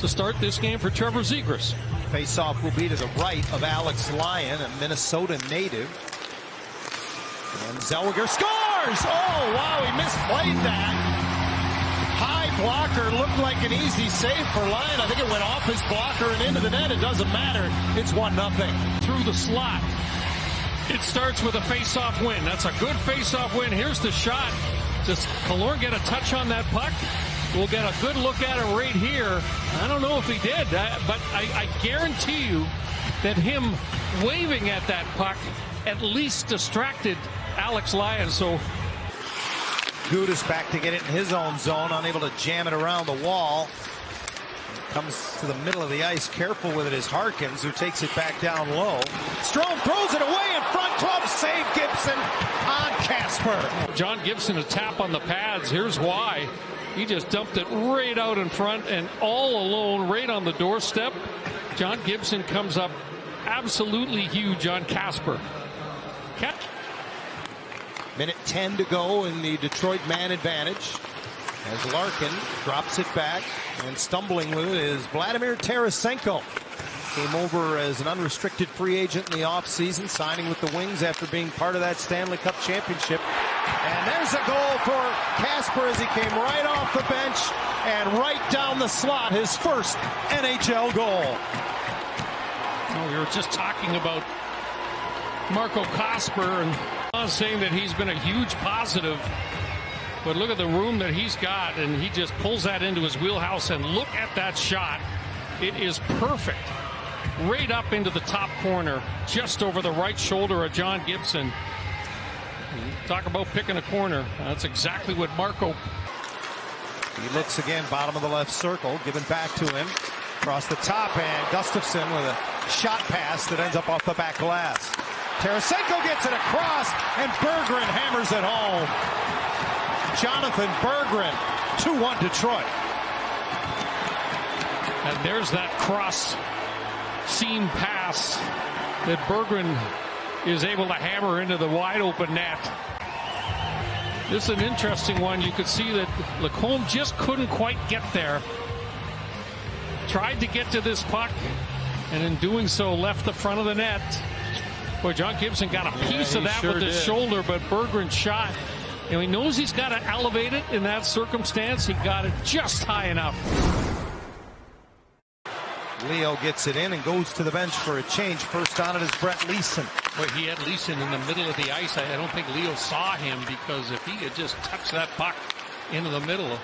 to start this game for Trevor Zegras. Face-off will be to the right of Alex Lyon, a Minnesota native. And Zellweger scores! Oh, wow, he misplayed that. High blocker, looked like an easy save for Lyon. I think it went off his blocker and into the net. It doesn't matter. It's 1-0. Through the slot. It starts with a face-off win. That's a good face-off win. Here's the shot. Does Killorn get a touch on that puck? We'll get a good look at it right here. I don't know if he did, but I guarantee you that him waving at that puck at least distracted Alex Lyon. So Gudas back to get it in his own zone, unable to jam it around the wall. Comes to the middle of the ice, careful with it is Harkins, who takes it back down low. Strome throws it away in front, club save Gibson on Casper. John Gibson, a tap on the pads. Here's why. He just dumped it right out in front and all alone right on the doorstep. John Gibson comes up absolutely huge on Casper. Catch. Minute 10 to go in the Detroit man advantage. As Larkin drops it back, and stumbling with it is Vladimir Tarasenko. Came over as an unrestricted free agent in the offseason, signing with the Wings after being part of that Stanley Cup championship. And there's a goal for Casper as he came right off the bench and right down the slot, his first NHL goal. Oh, we were just talking about Marco Casper, and I'm saying that he's been a huge positive. But look at the room that he's got, and he just pulls that into his wheelhouse, and look at that shot. It is perfect. Right up into the top corner, just over the right shoulder of John Gibson. Talk about picking a corner. That's exactly what Marco. He looks again, bottom of the left circle, given back to him. Across the top, and Gustafsson with a shot pass that ends up off the back glass. Tarasenko gets it across, and Berggren hammers it home. Jonathan Berggren, 2-1 Detroit. And there's that cross seam pass that Berggren is able to hammer into the wide open net. This is an interesting one. You could see that Lacombe just couldn't quite get there. Tried to get to this puck, and in doing so left the front of the net. Boy, John Gibson got a piece of that with his shoulder, but Berggren shot. And he knows he's got to elevate it in that circumstance. He got it just high enough. Leo gets it in and goes to the bench for a change. First on it is Brett Leeson. Well, he had Leeson in the middle of the ice. I don't think Leo saw him, because if he had just touched that puck into the middle,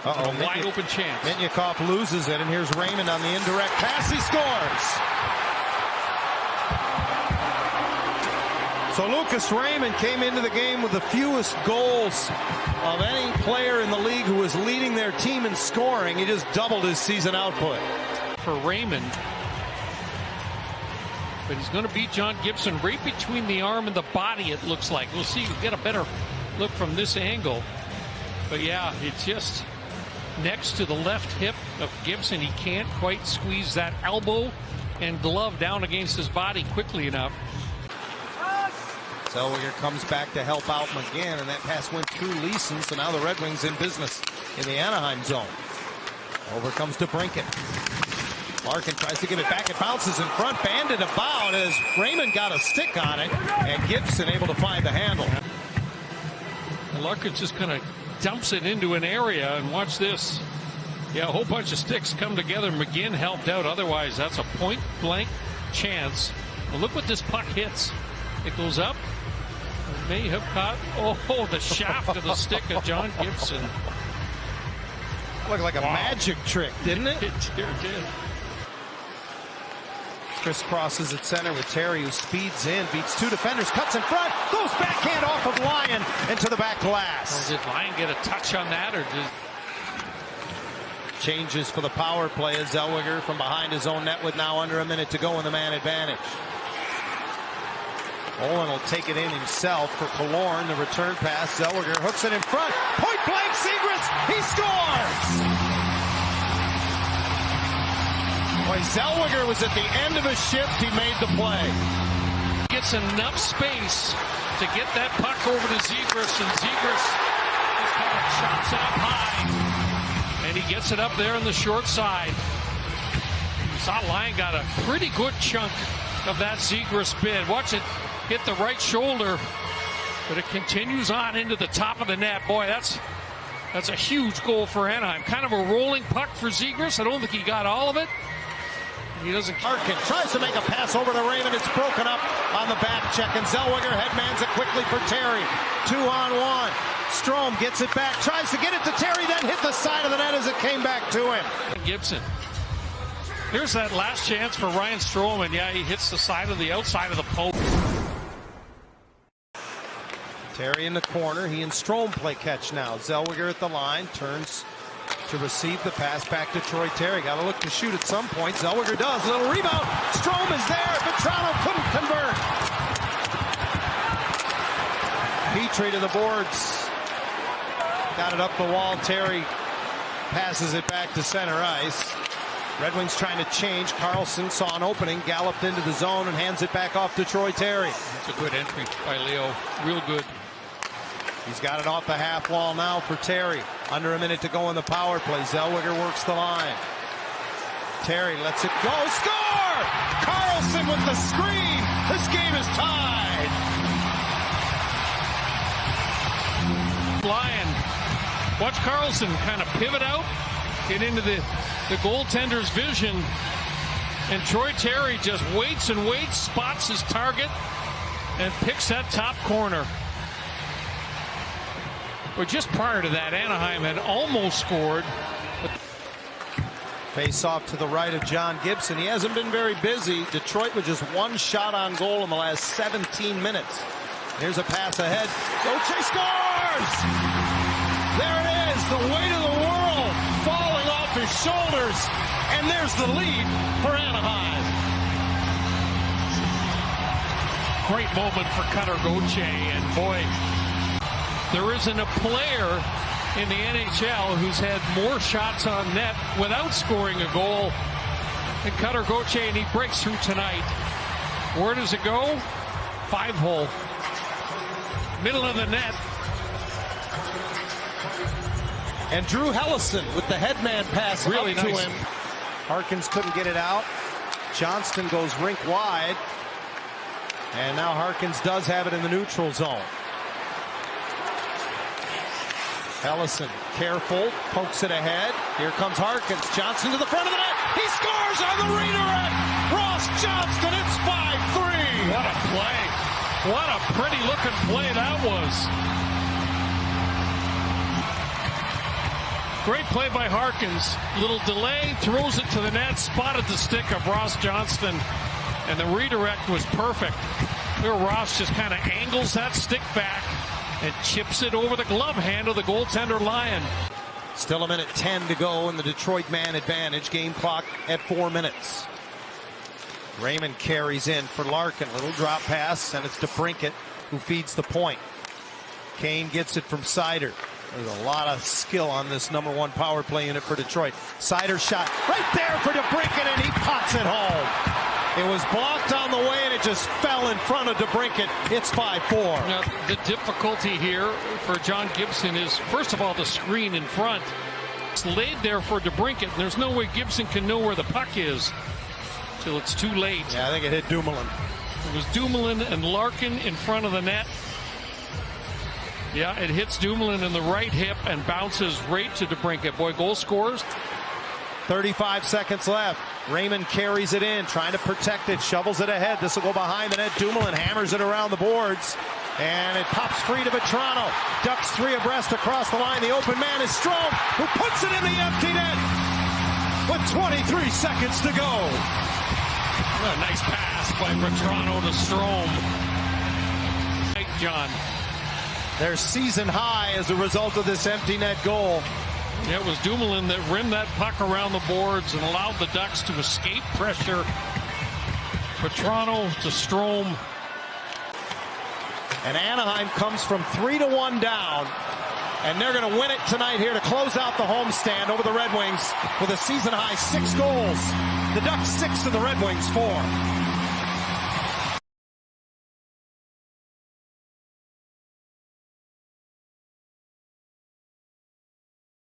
a wide open chance. Mintyukov loses it, and here's Raymond on the indirect pass. He scores. So Lucas Raymond came into the game with the fewest goals of any player in the league who was leading their team in scoring. He just doubled his season output. For Raymond. But he's going to beat John Gibson right between the arm and the body, it looks like. We'll see. We'll get a better look from this angle. But yeah, it's just next to the left hip of Gibson. He can't quite squeeze that elbow and glove down against his body quickly enough. Zellweger comes back to help out McGinn, and that pass went through Leeson, so now the Red Wings in business in the Anaheim zone. Over comes to Brinket. Larkin tries to give it back. It bounces in front, banded about as Raymond got a stick on it, and Gibson able to find the handle. And Larkin just kind of dumps it into an area, and watch this. Yeah, a whole bunch of sticks come together. McGinn helped out. Otherwise, that's a point-blank chance. Well, look what this puck hits. It goes up. It may have caught, the shaft of the stick of John Gibson. Looked like a magic trick, didn't it? It sure did. Chris crosses at center with Terry, who speeds in, beats two defenders, cuts in front, goes backhand off of Lyon into the back glass. Well, did Lyon get a touch on that, or did... Changes for the power play as Zellweger from behind his own net with now under a minute to go in the man advantage. Owen will take it in himself for Killorn. The return pass. Zellweger hooks it in front. Point blank, Zegras. He scores! Boy, Zellweger was at the end of his shift. He made the play. Gets enough space to get that puck over to Zegras, and Zegras just kind of chops it up high. And he gets it up there on the short side. Saw Lyon got a pretty good chunk of that Zegras bid. Watch it hit the right shoulder, but it continues on into the top of the net. Boy, that's a huge goal for Anaheim. Kind of a rolling puck for Zegras. I don't think he got all of it. He doesn't. Larkin tries to make a pass over to Raymond. It's broken up on the back check, and Zellweger headmans it quickly for Terry. 2-on-1. Strome gets it back, tries to get it to Terry, then hit the side of the net as it came back to him. Gibson. Here's that last chance for Ryan Strome, and yeah, he hits the outside of the post. Terry in the corner. He and Strome play catch now. Zellweger at the line, turns to receive the pass back to Troy Terry. Got to look to shoot at some point. Zellweger does. A little rebound. Strome is there. Vetrano couldn't convert. Petrie to the boards. Got it up the wall. Terry passes it back to center ice. Red Wings trying to change. Carlson saw an opening, galloped into the zone, and hands it back off to Troy Terry. It's a good entry by Leo. Real good. He's got it off the half wall now for Terry. Under a minute to go in the power play. Zellweger works the line. Terry lets it go. Score! Carlson with the screen. This game is tied. Lyon. Watch Carlson kind of pivot out, get into the goaltender's vision, and Troy Terry just waits and waits, spots his target, and picks that top corner. But just prior to that, Anaheim had almost scored. Face off to the right of John Gibson. He hasn't been very busy. Detroit with just one shot on goal in the last 17 minutes. Here's a pass ahead. Gauthier scores! There it is, the weight of the world falling off his shoulders. And there's the lead for Anaheim. Great moment for Cutter Gauthier, and boy, there isn't a player in the NHL who's had more shots on net without scoring a goal than Cutter Gauthier, and he breaks through tonight. Where does it go? 5-hole. Middle of the net. And Drew Hellison with the headman pass really up nice to him. Harkins couldn't get it out. Johnston goes rink wide. And now Harkins does have it in the neutral zone. Hellison, careful, pokes it ahead. Here comes Harkins. Johnston to the front of the net. He scores on the redirect. Ross Johnston, it's 5-3. What a play. What a pretty looking play that was. Great play by Harkins. Little delay, throws it to the net, spotted the stick of Ross Johnston, and the redirect was perfect. There Ross just kind of angles that stick back and chips it over the glove hand of the goaltender Lyon. Still a minute 10 to go in the Detroit man advantage. Game clock at 4 minutes. Raymond carries in for Larkin. Little drop pass, and it's DeBrincat who feeds the point. Kane gets it from Seider. There's a lot of skill on this #1 power play unit for Detroit. Seider shot right there for DeBrincat, and he pots it home. It was blocked on the way, and it just fell in front of DeBrincat. It's 5-4. Now, the difficulty here for John Gibson is, first of all, the screen in front. It's laid there for DeBrincat, and there's no way Gibson can know where the puck is till it's too late. Yeah, I think it hit Dumoulin. It was Dumoulin and Larkin in front of the net. Yeah, it hits Dumoulin in the right hip and bounces right to DeBrincat. Boy, goal scores. 35 seconds left. Raymond carries it in, trying to protect it, shovels it ahead. This will go behind the net. Dumoulin hammers it around the boards, and it pops free to Vetrano. Ducks 3 abreast across the line. The open man is Strome, who puts it in the empty net with 23 seconds to go. A nice pass by Vetrano to Strome. Thank John. Their season high as a result of this empty net goal. Yeah, it was Dumoulin that rimmed that puck around the boards and allowed the Ducks to escape pressure. Vetrano to Strome. And Anaheim comes from 3-1 down, and they're going to win it tonight here to close out the homestand over the Red Wings with a season high 6 goals. The Ducks 6 and the Red Wings 4.